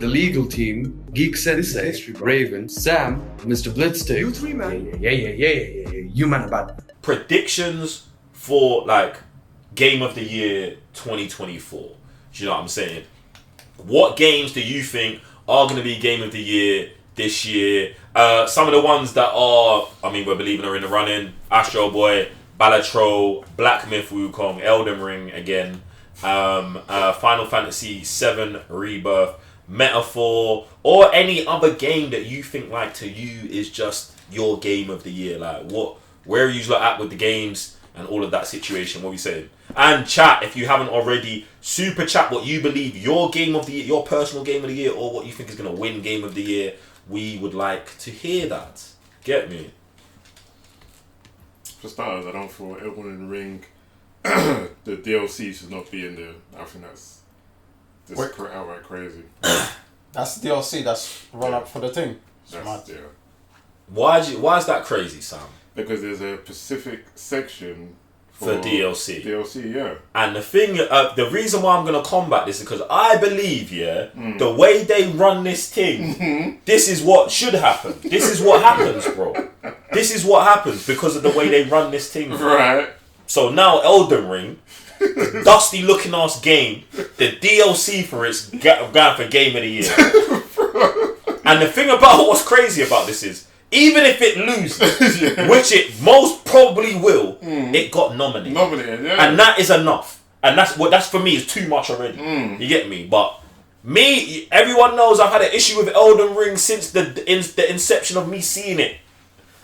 the legal team, Geek Sensei, Raven, Sam, Mr. Blitzstick. You three, man. Yeah. You man about predictions for like Game of the Year 2024. Do you know what I'm saying? What games do you think are going to be Game of the Year this year? Some of the ones that are, we're believing are in the running: Astro Boy, Balatro, Black Myth, Wukong, Elden Ring again, Final Fantasy VII Rebirth, Metaphor, or any other game that you think like to you is just your Game of the Year. Like where are you at with the games and all of that situation? What are we saying? And chat, if you haven't already, super chat what you believe your Game of the Year, your personal Game of the Year, or what you think is going to win Game of the Year. We would like to hear that. Get me? For starters, I don't feel Elden Ring, the DLC should not be in there. I think that's just outright crazy. That's the DLC that's run up for the thing. Why is that crazy, Sam? Because there's a specific section for DLC. DLC, yeah. And the thing, the reason why I'm going to combat this is because I believe, the way they run this thing, this is what should happen. This is what happens, bro. This is what happens because of the way they run this thing. Bro. Right. So now Elden Ring, dusty looking ass game, the DLC for it's going for Game of the Year. And the thing about what's crazy about this is, even if it loses, which it most probably will, it got nominated. Yeah. And that is enough. And that's for me is too much already. You get me? But me, everyone knows I've had an issue with Elden Ring since the inception of me seeing it.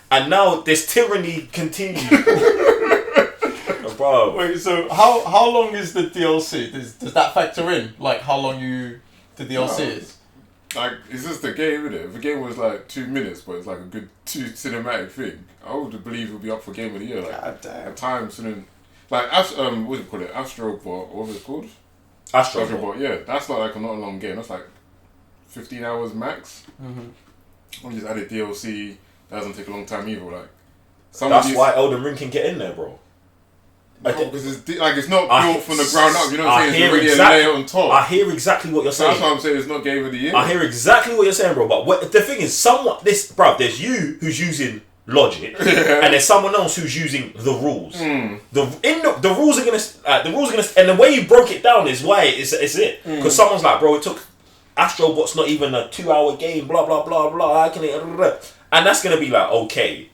And now this tyranny continues. Bro. Wait, so how long is the DLC? Does that factor in? Like how long the DLC is? Like, it's just a game, isn't it? If a game was like 2 minutes, but it's like a good cinematic thing, I would believe it would be up for Game of the Year. Like, God damn. At times, and then, like, what do you call it? Astro Bot, what was it called? Astro Bot. Yeah, that's not a long game. That's like 15 hours max. And just added DLC. That doesn't take a long time either. Like, that's why Elden Ring can get in there, bro. Because it's not built from the ground up. You know what I'm saying? It's already a layer on top. I hear exactly what you're saying. That's why I'm saying it's not Game of the Year. I hear exactly what you're saying, bro. But the thing is, there's you who's using logic, and there's someone else who's using the rules. The rules are gonna, and the way you broke it down is why it's it. Because someone's like, bro, it took Astro Bot's not even a 2-hour game. Blah blah blah blah. And that's gonna be like, okay.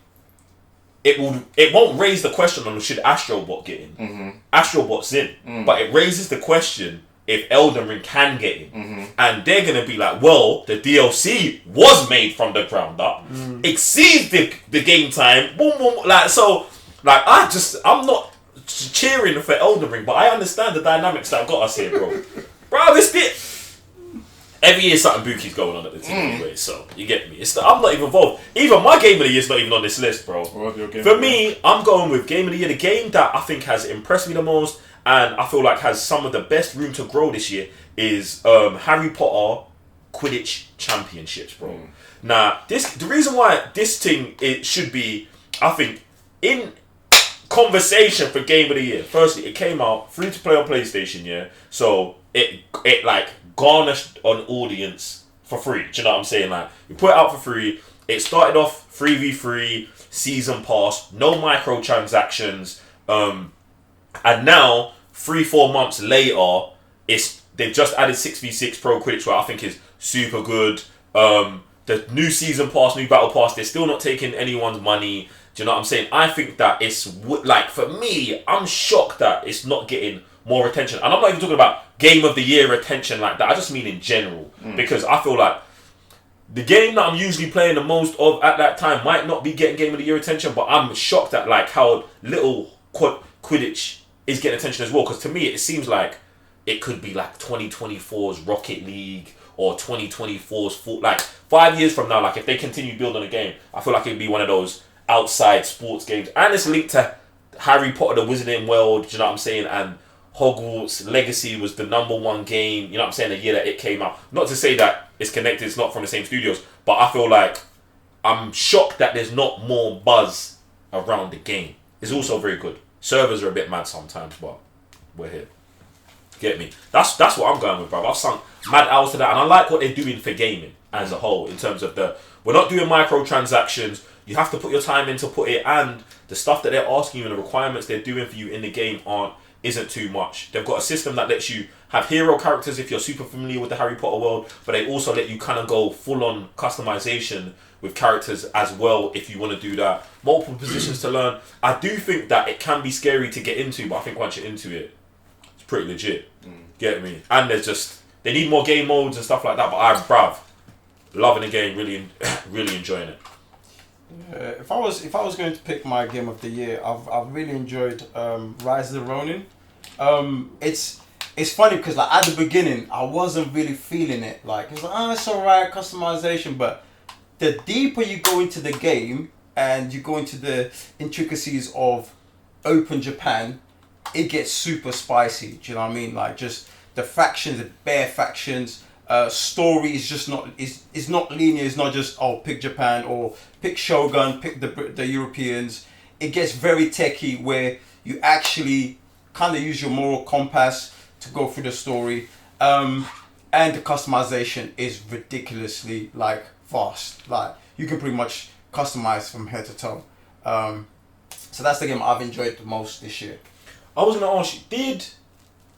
It won't raise the question on should Astro Bot get in. Astro Bot's in. But it raises the question if Elden Ring can get in. And they're going to be like, well, the DLC was made from the ground up. Exceeds the game time. Boom, boom. I'm not cheering for Elden Ring, but I understand the dynamics that got us here, bro. Bro, this bit. Every year something booky's going on at the team anyway, so you get me. I'm not even involved. Even my Game of the Year's not even on this list, bro. For me, I'm going with Game of the Year. The game that I think has impressed me the most and I feel like has some of the best room to grow this year is Harry Potter Quidditch Championships, bro. Now, the reason why this thing it should be, I think, in conversation for Game of the Year. Firstly, it came out free to play on PlayStation, yeah. So it like garnished an audience for free. Do you know what I'm saying? Like, you put it out for free. It started off 3v3 season pass, no microtransactions, and now 3-4 months later, they've just added 6v6 Pro Quidditch, where I think is super good. The new season pass, new battle pass, they're still not taking anyone's money. Do you know what I'm saying? I think that it's like, for me, I'm shocked that it's not getting more attention. And I'm not even talking about Game of the Year attention like that. I just mean in general. Because I feel like the game that I'm usually playing the most of at that time might not be getting Game of the Year attention, but I'm shocked at like how little Quidditch is getting attention as well. Because to me, it seems like it could be like 2024's Rocket League or 2024's like 5 years from now. Like if they continue building a game, I feel like it'd be one of those outside sports games. And it's linked to Harry Potter, the Wizarding World. Do you know what I'm saying? And Hogwarts Legacy was the #1 game, you know what I'm saying, the year that it came out. Not to say that it's connected, it's not from the same studios, but I feel like I'm shocked that there's not more buzz around the game. It's also very good. Servers are a bit mad sometimes, but we're here. Get me? That's what I'm going with, bro. I've sunk mad hours to that, and I like what they're doing for gaming as a whole in terms of we're not doing microtransactions. You have to put your time in to put it, and the stuff that they're asking you and the requirements they're doing for you in the game isn't too much. They've got a system that lets you have hero characters if you're super familiar with the Harry Potter world, but they also let you kind of go full on customization with characters as well if you want to do that. Multiple positions to learn. I do think that it can be scary to get into, but I think once you're into it, it's pretty legit. Get me? And they need more game modes and stuff like that, but bruv, loving the game, really, really enjoying it. If I was going to pick my game of the year, I've really enjoyed Rise of the Ronin. It's funny because like at the beginning I wasn't really feeling it. Like it's like it's alright customization, but the deeper you go into the game and you go into the intricacies of open Japan, it gets super spicy. Do you know what I mean? Like just the factions, the bare factions. Story is just not is not linear. It's not just pick Japan or pick Shogun, pick the Europeans. It gets very techie where you actually kind of use your moral compass to go through the story, and the customization is ridiculously like fast. Like you can pretty much customize from head to toe. So that's the game I've enjoyed the most this year. I was gonna ask you, did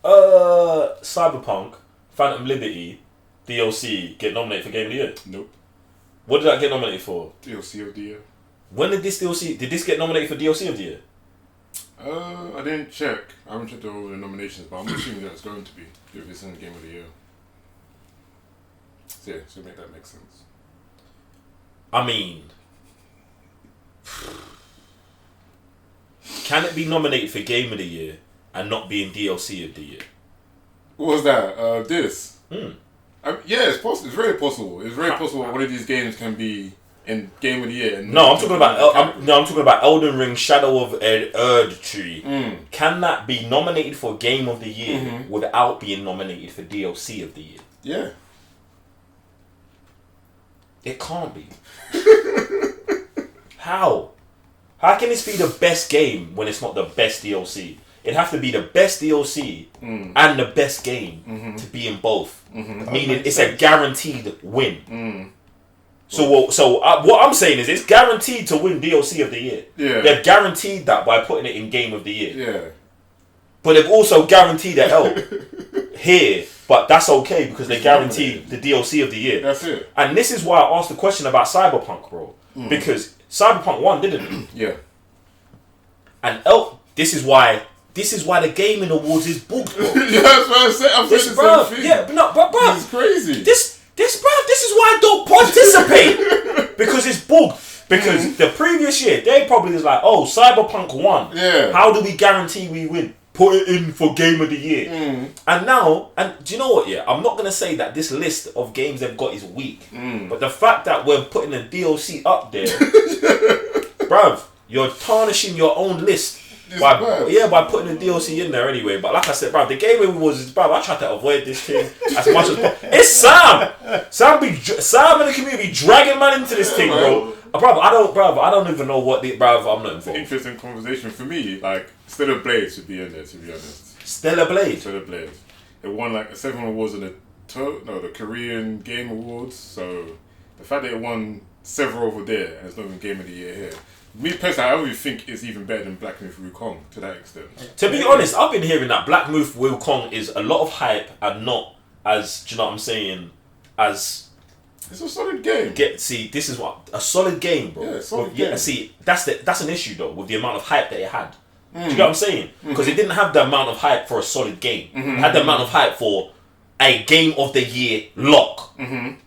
Cyberpunk Phantom Liberty DLC get nominated for Game of the Year? Nope. What did that get nominated for? DLC of the year. When did this get nominated for DLC of the year? I didn't check. I haven't checked all the nominations, but I'm assuming that it's going to be if it's in the Game of the Year. So yeah, so make that make sense. I mean, can it be nominated for Game of the Year and not be in DLC of the year? What was that? This? Yeah, it's possible. It's very possible. It's very possible one of these games can be in Game of the Year. And I'm talking about Elden Ring Shadow of Erdtree. Can that be nominated for Game of the Year without being nominated for DLC of the year? Yeah. It can't be. How? How can this be the best game when it's not the best DLC? It'd have to be the best DLC and the best game to be in both. Meaning it's a guaranteed win. So what I'm saying is it's guaranteed to win DLC of the year. Yeah. They've guaranteed that by putting it in Game of the Year. Yeah. But they've also guaranteed a L here. But that's okay because they guaranteed the DLC of the year. That's it. And this is why I asked the question about Cyberpunk, bro. Because Cyberpunk won, didn't it? Yeah. And this is why the gaming awards is booked, bro. Yeah, that's what I said. I'm saying the same thing. Yeah, but no, bro. This is crazy. This is why I don't participate. Because it's bugged. Because the previous year, they probably was like, oh, Cyberpunk won. Yeah. How do we guarantee we win? Put it in for Game of the Year. And now, do you know what, yeah? I'm not going to say that this list of games they've got is weak. But the fact that we're putting a DLC up there, bruv, you're tarnishing your own list. By putting the DLC in there anyway. But like I said, bruv, the Game Awards, bruv, I try to avoid this thing as much as possible. It's Sam! Sam and the community dragging man into this thing, bro. I don't even know what I'm not involved. Interesting conversation for me. Like, Stellar Blade should be in there, to be honest. Stellar Blade? Stellar Blade. It won like 7 awards in the Korean Game Awards. So the fact that it won several over there and it's not even Game of the Year here. Me personally, I always think it's even better than Black Myth Wukong to that extent. To be honest, I've been hearing that Black Myth Wukong is a lot of hype and not as, do you know what I'm saying, as... It's a solid game. This is what a solid game, bro. Yeah, solid game. See, that's an issue though with the amount of hype that it had. Do you get what I'm saying? Because it didn't have the amount of hype for a solid game. It had the amount of hype for a Game of the Year lock. I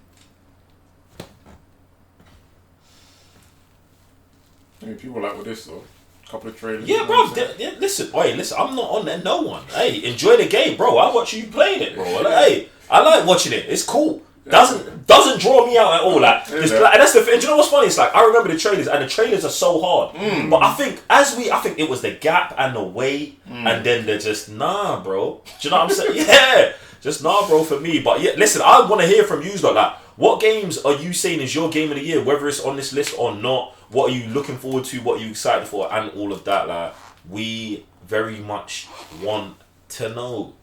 mean, people like with this though. Couple of trailers. Yeah, bro. Listen. I'm not on there. No one. Hey, enjoy the game, bro. I watch you playing it, bro. Hey, I like watching it. It's cool. Doesn't draw me out at all. Like, and that's the thing. Do you know what's funny? It's like I remember the trailers, and the trailers are so hard. But I think it was the gap and the wait, and then they're just nah, bro. Do you know what I'm saying? Yeah, just nah, bro, for me. But yeah, listen, I want to hear from you, though. Like, what games are you saying is your game of the year, whether it's on this list or not? What are you looking forward to? What are you excited for? And all of that. Like, we very much want to know.